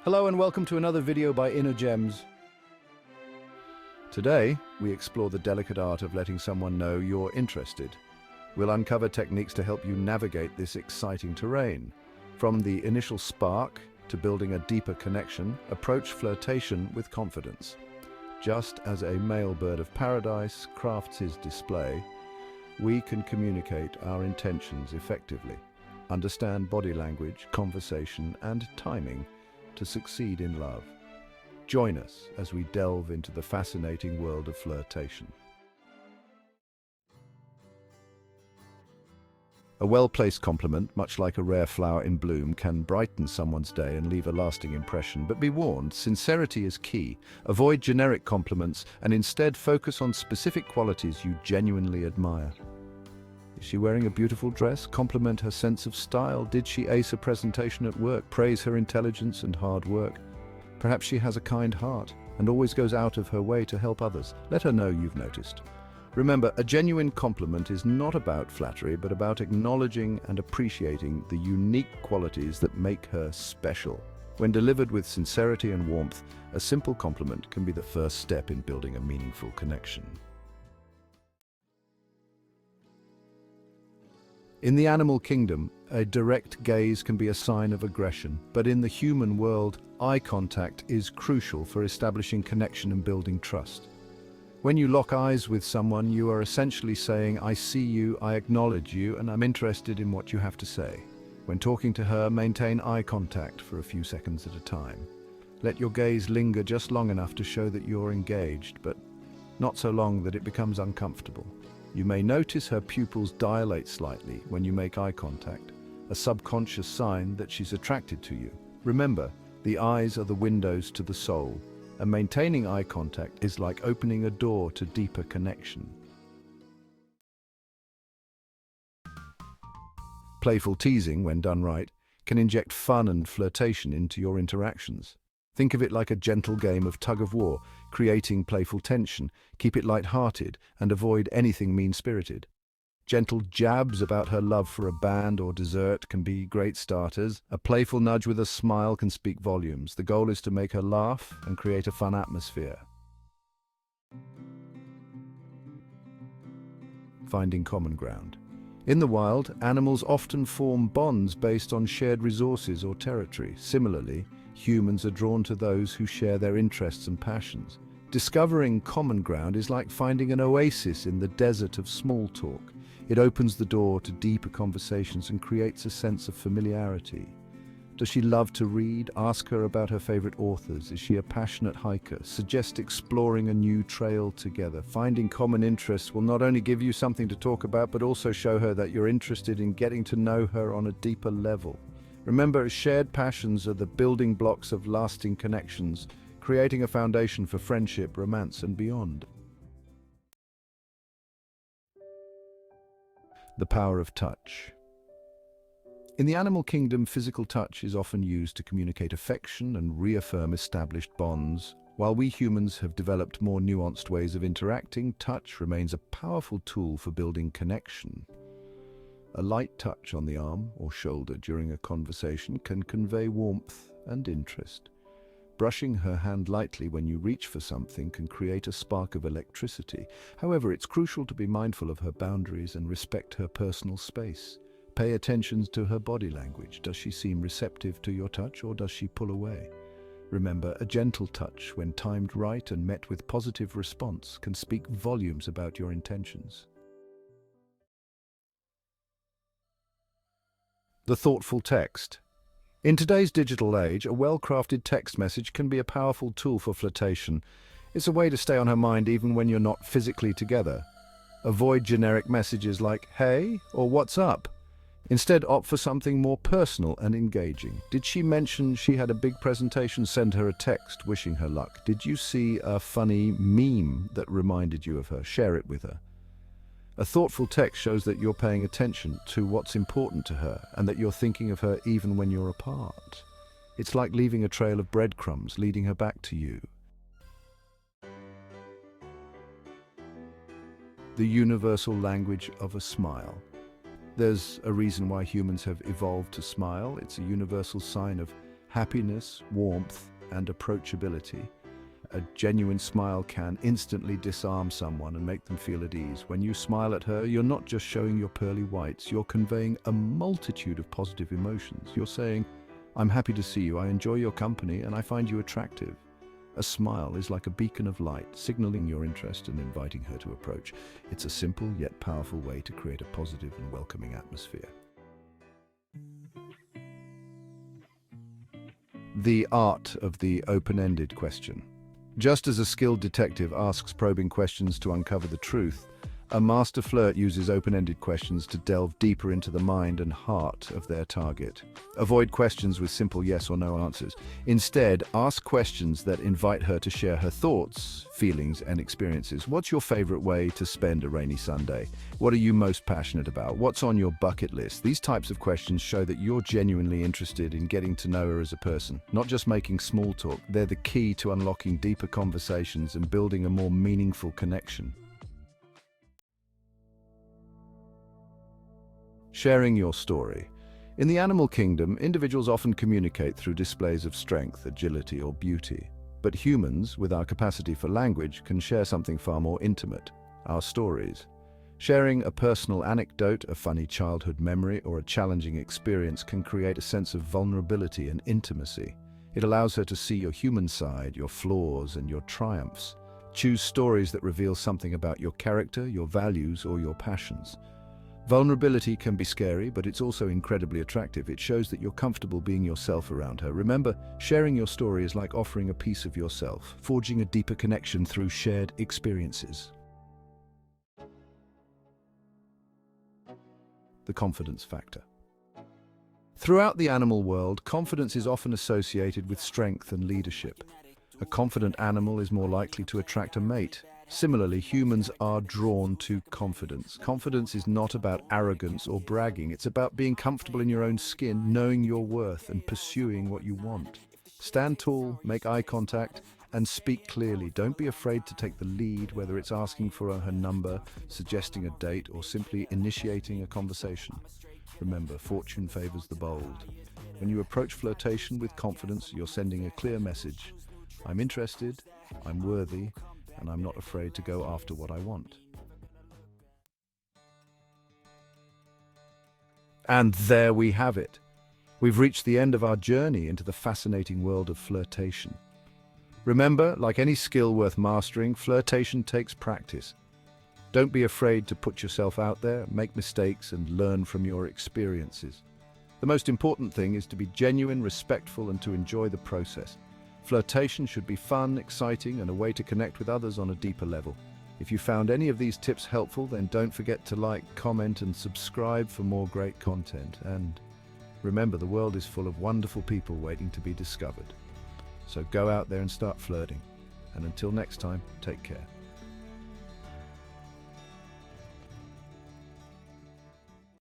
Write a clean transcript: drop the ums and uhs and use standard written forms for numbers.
Hello and welcome to another video by Inner Gems. Today, we explore the delicate art of letting someone know you're interested. We'll uncover techniques to help you navigate this exciting terrain. From the initial spark to building a deeper connection, approach flirtation with confidence. Just as a male bird of paradise crafts his display, we can communicate our intentions effectively. Understand body language, conversation, and timing to succeed in love. Join us as we delve into the fascinating world of flirtation. A well-placed compliment, much like a rare flower in bloom, can brighten someone's day and leave a lasting impression. But be warned, sincerity is key. Avoid generic compliments and instead focus on specific qualities you genuinely admire. Is she wearing a beautiful dress? Compliment her sense of style. Did she ace a presentation at work? Praise her intelligence and hard work. Perhaps she has a kind heart and always goes out of her way to help others. Let her know you've noticed. Remember, a genuine compliment is not about flattery, but about acknowledging and appreciating the unique qualities that make her special. When delivered with sincerity and warmth, a simple compliment can be the first step in building a meaningful connection. In the animal kingdom, a direct gaze can be a sign of aggression, but in the human world, eye contact is crucial for establishing connection and building trust. When you lock eyes with someone, you are essentially saying, "I see you, I acknowledge you, and I'm interested in what you have to say." When talking to her, maintain eye contact for a few seconds at a time. Let your gaze linger just long enough to show that you're engaged, but not so long that it becomes uncomfortable. You may notice her pupils dilate slightly when you make eye contact, a subconscious sign that she's attracted to you. Remember, the eyes are the windows to the soul, and maintaining eye contact is like opening a door to deeper connection. Playful teasing, when done right, can inject fun and flirtation into your interactions. Think of it like a gentle game of tug-of-war, creating playful tension. Keep it light-hearted and avoid anything mean-spirited. Gentle jabs about her love for a band or dessert can be great starters. A playful nudge with a smile can speak volumes. The goal is to make her laugh and create a fun atmosphere. Finding common ground. In the wild, animals often form bonds based on shared resources or territory. Similarly, humans are drawn to those who share their interests and passions. Discovering common ground is like finding an oasis in the desert of small talk. It opens the door to deeper conversations and creates a sense of familiarity. Does she love to read? Ask her about her favorite authors. Is she a passionate hiker? Suggest exploring a new trail together. Finding common interests will not only give you something to talk about, but also show her that you're interested in getting to know her on a deeper level. Remember, shared passions are the building blocks of lasting connections, creating a foundation for friendship, romance, and beyond. The power of touch. In the animal kingdom, physical touch is often used to communicate affection and reaffirm established bonds. While we humans have developed more nuanced ways of interacting, touch remains a powerful tool for building connection. A light touch on the arm or shoulder during a conversation can convey warmth and interest. Brushing her hand lightly when you reach for something can create a spark of electricity. However, it's crucial to be mindful of her boundaries and respect her personal space. Pay attention to her body language. Does she seem receptive to your touch, or does she pull away? Remember, a gentle touch, when timed right and met with positive response, can speak volumes about your intentions. The thoughtful text. In today's digital age, a well-crafted text message can be a powerful tool for flirtation. It's a way to stay on her mind even when you're not physically together. Avoid generic messages like "Hey" or "What's up?" Instead, opt for something more personal and engaging. Did she mention she had a big presentation? Send her a text wishing her luck. Did you see a funny meme that reminded you of her? Share it with her. A thoughtful text shows that you're paying attention to what's important to her and that you're thinking of her even when you're apart. It's like leaving a trail of breadcrumbs leading her back to you. The universal language of a smile. There's a reason why humans have evolved to smile. It's a universal sign of happiness, warmth, and approachability. A genuine smile can instantly disarm someone and make them feel at ease. When you smile at her, you're not just showing your pearly whites, you're conveying a multitude of positive emotions. You're saying, "I'm happy to see you, I enjoy your company, and I find you attractive." A smile is like a beacon of light, signaling your interest and inviting her to approach. It's a simple yet powerful way to create a positive and welcoming atmosphere. The art of the open-ended question. Just as a skilled detective asks probing questions to uncover the truth, a master flirt uses open-ended questions to delve deeper into the mind and heart of their target. Avoid questions with simple yes or no answers. Instead, ask questions that invite her to share her thoughts, feelings, and experiences. What's your favorite way to spend a rainy Sunday? What are you most passionate about? What's on your bucket list? These types of questions show that you're genuinely interested in getting to know her as a person, not just making small talk. They're the key to unlocking deeper conversations and building a more meaningful connection. Sharing your story. In the animal kingdom, individuals often communicate through displays of strength, agility, or beauty. But humans, with our capacity for language, can share something far more intimate: our stories. Sharing a personal anecdote, a funny childhood memory, or a challenging experience can create a sense of vulnerability and intimacy. It allows her to see your human side, your flaws, and your triumphs. Choose stories that reveal something about your character, your values, or your passions. Vulnerability can be scary, but it's also incredibly attractive. It shows that you're comfortable being yourself around her. Remember, sharing your story is like offering a piece of yourself, forging a deeper connection through shared experiences. The confidence factor. Throughout the animal world, confidence is often associated with strength and leadership. A confident animal is more likely to attract a mate. Similarly, humans are drawn to confidence. Confidence is not about arrogance or bragging. It's about being comfortable in your own skin, knowing your worth, and pursuing what you want. Stand tall, make eye contact, and speak clearly. Don't be afraid to take the lead, whether it's asking for her number, suggesting a date, or simply initiating a conversation. Remember, fortune favors the bold. When you approach flirtation with confidence, you're sending a clear message: I'm interested, I'm worthy, and I'm not afraid to go after what I want. And there we have it. We've reached the end of our journey into the fascinating world of flirtation. Remember, like any skill worth mastering, flirtation takes practice. Don't be afraid to put yourself out there, make mistakes, and learn from your experiences. The most important thing is to be genuine, respectful, and to enjoy the process. Flirtation should be fun, exciting, and a way to connect with others on a deeper level. If you found any of these tips helpful, then don't forget to like, comment, and subscribe for more great content. And remember, the world is full of wonderful people waiting to be discovered. So go out there and start flirting. And until next time, take care.